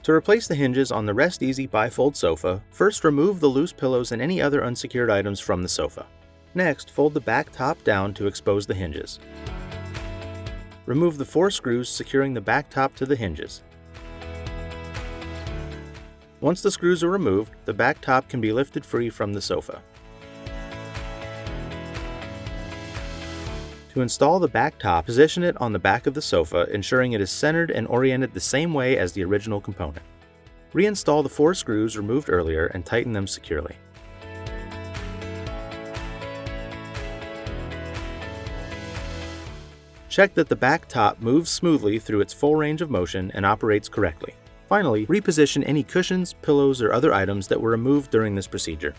To replace the hinges on the Rest Easy bifold sofa, first remove the loose pillows and any other unsecured items from the sofa. Next, fold the back top down to expose the hinges. Remove the 4 screws securing the back top to the hinges. Once the screws are removed, the back top can be lifted free from the sofa. To install the back top, position it on the back of the sofa, ensuring it is centered and oriented the same way as the original component. Reinstall the 4 screws removed earlier and tighten them securely. Check that the back top moves smoothly through its full range of motion and operates correctly. Finally, reposition any cushions, pillows, or other items that were removed during this procedure.